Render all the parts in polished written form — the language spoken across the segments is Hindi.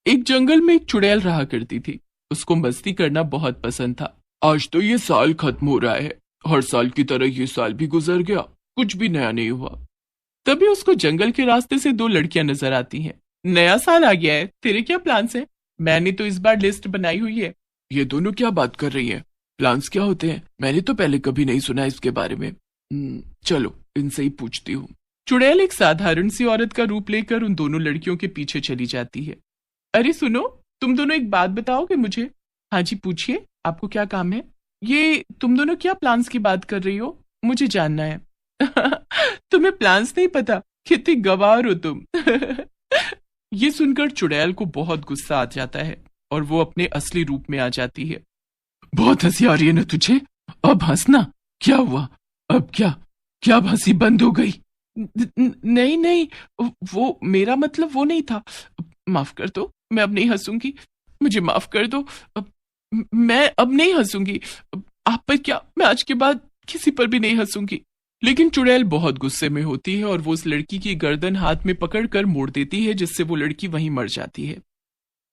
एक जंगल में एक चुड़ैल रहा करती थी। उसको मस्ती करना बहुत पसंद था। आज तो ये साल खत्म हो रहा है, हर साल की तरह ये साल भी गुजर गया, कुछ भी नया नहीं हुआ। तभी उसको जंगल के रास्ते से दो लड़कियां नजर आती हैं। नया साल आ गया है, तेरे क्या प्लान्स हैं? मैंने तो इस बार लिस्ट बनाई हुई है। ये दोनों क्या बात कर रही हैं? प्लान्स क्या होते हैं? मैंने तो पहले कभी नहीं सुना इसके बारे में। चलो इनसे ही पूछती हूँ। चुड़ैल एक साधारण सी औरत का रूप लेकर उन दोनों लड़कियों के पीछे चली जाती है। अरे सुनो, तुम दोनों एक बात बताओगे मुझे? हाँ जी पूछिए, आपको क्या काम है? ये तुम दोनों क्या प्लान्स की बात कर रही हो, मुझे जानना है। तुम्हें प्लान्स नहीं पता? कितनी गवार हो तुम। ये सुनकर चुड़ैल को बहुत गुस्सा आ जाता है और वो अपने असली रूप में आ जाती है। बहुत हंसी आ रही है ना तुझे? अब हंसना। क्या हुआ? अब क्या क्या हंसी बंद हो गई? नहीं नहीं, वो मेरा मतलब वो नहीं था। माफ कर दो, मैं अब नहीं हंसूंगी। मुझे माफ कर दो। मैं अब नहीं हंसूंगी। आप पर क्या, मैं आज के बाद किसी पर भी नहीं हंसूंगी। लेकिन चुड़ैल बहुत गुस्से में होती है और वो उस लड़की की गर्दन हाथ में पकड़कर मोड़ देती है, जिससे वो लड़की वहीं मर जाती है।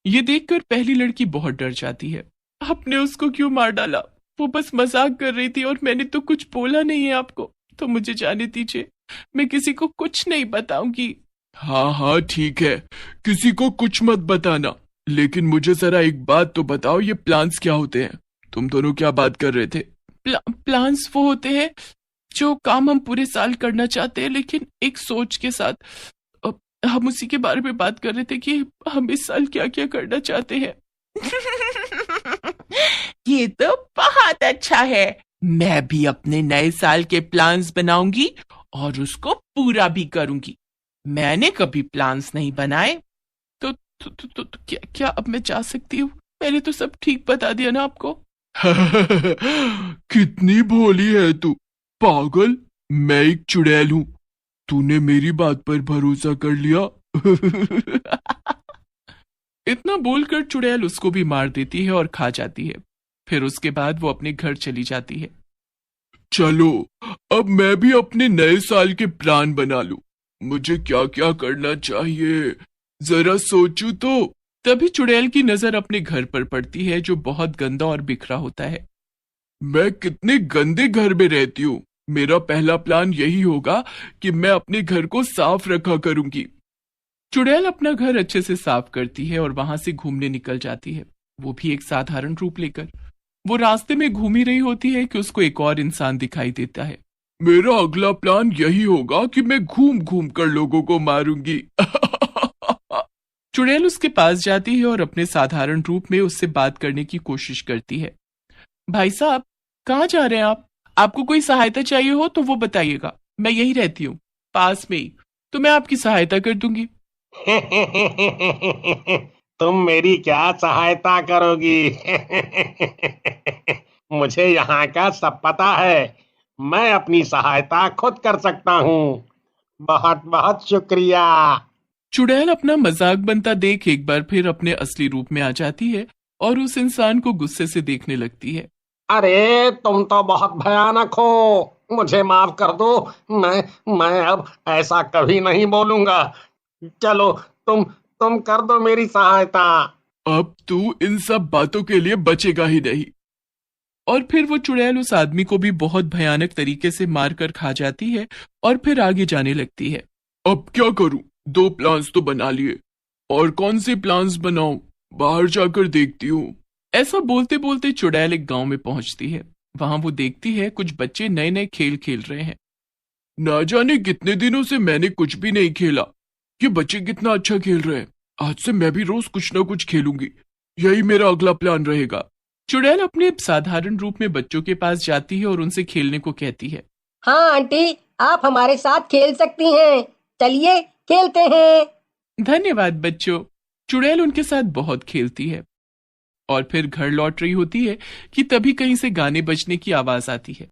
ये देखकर पहली लड़की बहुत डर जाती है। आपने उसको क्यों मार डाला? वो बस मजाक कर रही थी और मैंने तो कुछ बोला नहीं है आपको, तो मुझे जाने दीजिए, मैं किसी को कुछ नहीं बताऊंगी। हाँ हाँ ठीक है, किसी को कुछ मत बताना, लेकिन मुझे जरा एक बात तो बताओ, ये प्लान्स क्या होते हैं? तुम दोनों क्या बात कर रहे थे? प्लान्स वो होते हैं जो काम हम पूरे साल करना चाहते हैं, लेकिन एक सोच के साथ। हम उसी के बारे में बात कर रहे थे कि हम इस साल क्या क्या करना चाहते हैं। ये तो बहुत अच्छा है। मैं भी अपने नए साल के प्लान्स बनाऊंगी और उसको पूरा भी करूंगी। मैंने कभी प्लान्स नहीं बनाए। तो क्या अब मैं जा सकती हूँ? मैंने तो सब ठीक बता दिया ना आपको। कितनी भोली है तू पागल। मैं एक चुड़ैल हूँ, तूने मेरी बात पर भरोसा कर लिया। इतना बोलकर चुड़ैल उसको भी मार देती है और खा जाती है। फिर उसके बाद वो अपने घर चली जाती है। चलो अब मैं भी अपने नए साल के प्लान बना लूं। मुझे क्या क्या करना चाहिए, जरा सोचूं तो। तभी चुड़ैल की नजर अपने घर पर पड़ती है, जो बहुत गंदा और बिखरा होता है। मैं कितने गंदे घर में रहती हूँ। मेरा पहला प्लान यही होगा कि मैं अपने घर को साफ रखा करूंगी। चुड़ैल अपना घर अच्छे से साफ करती है और वहां से घूमने निकल जाती है, वो भी एक साधारण रूप लेकर। वो रास्ते में घूम ही रही होती है कि उसको एक और इंसान दिखाई देता है। मेरा अगला प्लान यही होगा कि मैं घूम घूम कर लोगों को मारूंगी। चुड़ैल उसके पास जाती है और अपने साधारण रूप में उससे बात करने की कोशिश करती है। भाई साहब, कहाँ जा रहे हैं आप? आपको कोई सहायता चाहिए हो तो वो बताइएगा, मैं यही रहती हूँ, पास में ही, तो मैं आपकी सहायता कर दूंगी। तुम मेरी क्या सहायता करोगी? मुझे यहाँ का सब पता है। मैं अपनी सहायता खुद कर सकता हूँ। बहुत बहुत शुक्रिया। चुड़ैल अपना मजाक बनता देख एक बार फिर अपने असली रूप में आ जाती है और उस इंसान को गुस्से से देखने लगती है। अरे तुम तो बहुत भयानक हो। मुझे माफ कर दो। मैं अब ऐसा कभी नहीं बोलूंगा। चलो, तुम कर दो मेरी सहायता। अब तू इन सब बातों के लिए बचेगा ही नहीं। और फिर वो चुड़ैल उस आदमी को भी बहुत भयानक तरीके से मार कर खा जाती है और फिर आगे जाने लगती है। अब क्या करूं? दो प्लान्स तो बना लिए, और कौन से प्लान्स बनाऊं? बाहर जाकर देखती हूँ। ऐसा बोलते बोलते चुड़ैल एक गांव में पहुंचती है। वहां वो देखती है कुछ बच्चे नए नए खेल खेल रहे हैं। ना जाने कितने दिनों से मैंने कुछ भी नहीं खेला, ये बच्चे कितना अच्छा खेल रहे हैं। आज से मैं भी रोज कुछ ना कुछ खेलूंगी, यही मेरा अगला प्लान रहेगा। चुड़ैल अपने साधारण रूप में बच्चों के पास जाती है और उनसे खेलने को कहती है। हाँ आंटी, आप हमारे साथ खेल सकती हैं। चलिए खेलते हैं। धन्यवाद बच्चों। चुड़ैल उनके साथ बहुत खेलती है और फिर घर लौट रही होती है कि तभी कहीं से गाने बजने की आवाज आती है।